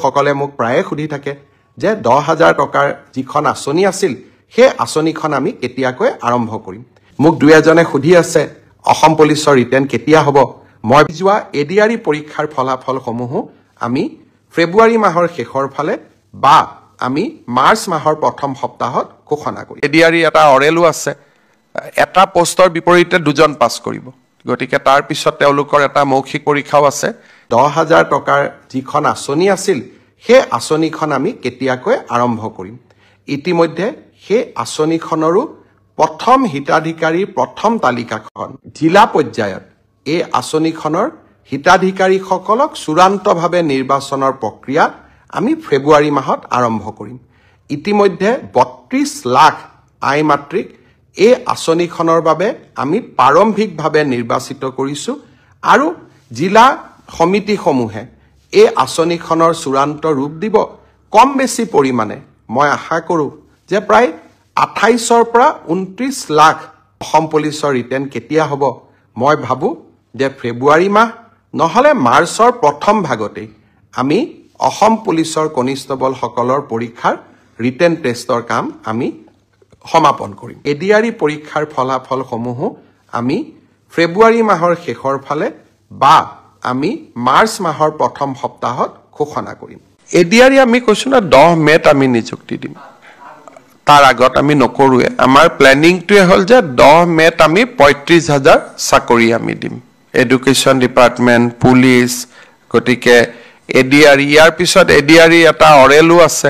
সকলে মোক প্ৰায়ে সুধি থাকে যে 10,000 টকাৰ যিখন আঁচনি আছিল সেই আঁচনিখন আমি কেতিয়াকৈ আৰম্ভ কৰিম। মোক দুই এজনে সুধি আছে অসম পুলিচৰ ৰিটেন কেতিয়া হ'ব। মই যোৱা এডিআৰই পৰীক্ষাৰ ফলাফলসমূহো আমি ফেব্ৰুৱাৰী মাহৰ শেষৰ ফালে বা আমি মাৰ্চ মাহৰ প্ৰথম সপ্তাহত ঘোষণা কৰিম। এডিআৰই এটা অৰেলো আছে, এটা পোষ্টৰ বিপৰীতে দুজন পাছ কৰিব, গতিকে তাৰ পিছত তেওঁলোকৰ এটা মৌখিক পৰীক্ষাও আছে। 10,000 টকাৰ যিখন আঁচনি আছিল সেই আঁচনিখন আমি কেতিয়াকৈ আৰম্ভ কৰিম। ইতিমধ্যে সেই আঁচনিখনৰো প্ৰথম হিতাধিকাৰীৰ প্ৰথম তালিকাখন জিলা পৰ্যায়ত এই আঁচনিখনৰ হিতাধিকাৰীসকলক চূড়ান্তভাৱে নিৰ্বাচনৰ প্ৰক্ৰিয়া আমি ফেব্ৰুৱাৰী মাহত আৰম্ভ কৰিম। ইতিমধ্যে 32 লাখ আই মাতৃক এই আঁচনিখনৰ বাবে আমি প্ৰাৰম্ভিকভাৱে নিৰ্বাচিত কৰিছোঁ আৰু জিলা সমিতিসমূহে এই আঁচনিখনৰ চূড়ান্ত ৰূপ দিব। কম বেছি পৰিমাণে মই আশা কৰোঁ যে প্ৰায় 28ৰ পৰা 29 লাখ অসম পুলিচৰ ৰিটেন কেতিয়া হ'ব। মই ভাবোঁ যে ফেব্ৰুৱাৰী মাহ নহ'লে মাৰ্চৰ প্ৰথম ভাগতেই আমি অসম পুলিচৰ কনিষ্টবলসকলৰ পৰীক্ষাৰ ৰিটেন টেষ্টৰ কাম আমি সমাপন কৰিম। এডিআৰই পৰীক্ষাৰ ফলাফলসমূহো আমি ফেব্ৰুৱাৰী মাহৰ শেষৰ ফালে বা আমি মাৰ্চ মাহৰ প্ৰথম সপ্তাহত ঘোষণা কৰিম। এডিআৰই আমি কৈছোঁ না 10 মে'ত আমি নিযুক্তি দিম, তাৰ আগত আমি নকৰোঁৱে। আমাৰ প্লেনিংটোৱে হ'ল যে 10 মে'ত আমি 35,000 চাকৰি আমি দিম, এডুকেশ্যন ডিপাৰ্টমেণ্ট, পুলিচ। গতিকে এডিআৰই ইয়াৰ পিছত এডিআৰই এটা অৰেলো আছে,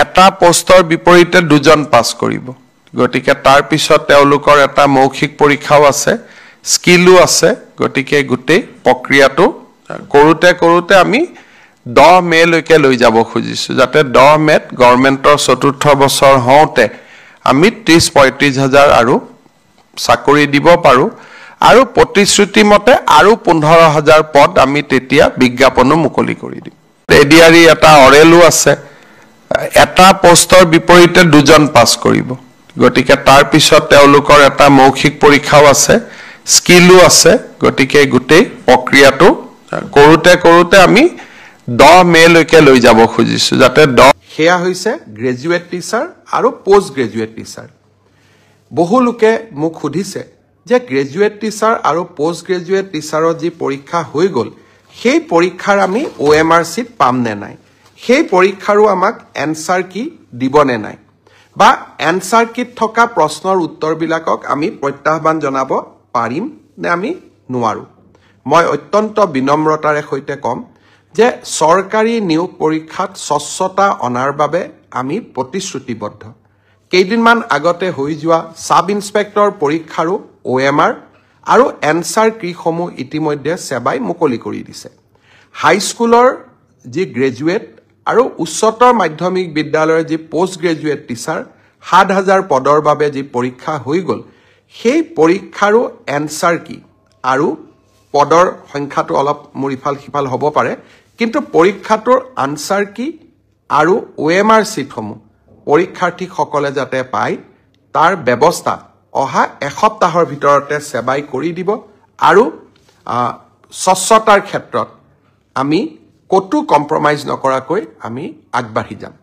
এটা পোষ্টৰ বিপৰীতে দুজন পাছ কৰিব, গতিকে তাৰ পিছত তেওঁলোকৰ এটা মৌখিক পৰীক্ষাও আছে, স্কিলো আছে। গতিকে গোটেই প্ৰক্ৰিয়াটো কৰোঁতে আমি 10 মে'লৈকে লৈ যাব খুজিছোঁ, যাতে 10 মে'ত গভৰ্ণমেণ্টৰ 4ৰ্থ বছৰ হওঁতে আমি 30-35 হাজাৰ আৰু চাকৰি দিব পাৰোঁ আৰু প্ৰতিশ্ৰুতি মতে আৰু 15,000 পদ আমি তেতিয়া বিজ্ঞাপনো মুকলি কৰি দিম। এডিআৰই এটা অৰেলো আছে, এটা পোষ্টৰ বিপৰীতে দুজন পাছ কৰিব, গতিকে তাৰ পিছত তেওঁলোকৰ এটা মৌখিক পৰীক্ষাও আছে, স্কিলো আছে। গতিকে গোটেই প্ৰক্ৰিয়াটো কৰোঁতে আমি 10 মে'লৈকে লৈ যাব খুজিছোঁ, যাতে সেয়া হৈছে গ্ৰেজুৱেট টিচাৰ আৰু পষ্ট গ্ৰেজুৱেট টিচাৰ। বহু লোকে মোক সুধিছে যে গ্ৰেজুৱেট টিচাৰ আৰু পষ্ট গ্ৰেজুৱেট টিচাৰৰ যি পৰীক্ষা হৈ গ'ল সেই পৰীক্ষাৰ আমি OMR চিট পাম নে নাই, সেই পৰীক্ষাৰো আমাক এনচাৰ কি দিবনে নাই, বা এনচাৰ কিট থকা প্ৰশ্নৰ উত্তৰবিলাকক আমি প্ৰত্যাহ্বান জনাব পাৰিম নে আমি নোৱাৰোঁ। মই অত্যন্ত বিনম্ৰতাৰে সৈতে ক'ম যে চৰকাৰী নিয়োগ পৰীক্ষাত স্বচ্ছতা অনাৰ বাবে আমি প্ৰতিশ্ৰুতিবদ্ধ। কেইদিনমান আগতে হৈ যোৱা ছাব ইন্সপেক্টৰ পৰীক্ষাৰো OMR আৰু এনচাৰ কিসমূহ ইতিমধ্যে সেৱাই মুকলি কৰি দিছে। হাইস্কুলৰ যি গ্ৰেজুৱেট আৰু উচ্চতৰ মাধ্যমিক বিদ্যালয়ৰ যি পষ্ট গ্ৰেজুৱেট টিচাৰ 7,000 পদৰ বাবে যি পৰীক্ষা হৈ গ'ল সেই পৰীক্ষাৰো এনচাৰ কি আৰু পদৰ সংখ্যাটো অলপ মোৰ ইফাল সিফাল হ'ব পাৰে, কিন্তু পৰীক্ষাটোৰ আনচাৰ কি আৰু OMR চিটসমূহ পৰীক্ষাৰ্থীসকলে যাতে পায় তাৰ ব্যৱস্থা অহা এসপ্তাহৰ ভিতৰতে সেৱাই কৰি দিব আৰু স্বচ্ছতাৰ ক্ষেত্ৰত আমি ক'তো কম্প্ৰমাইজ নকৰাকৈ আমি আগবাঢ়ি যাম।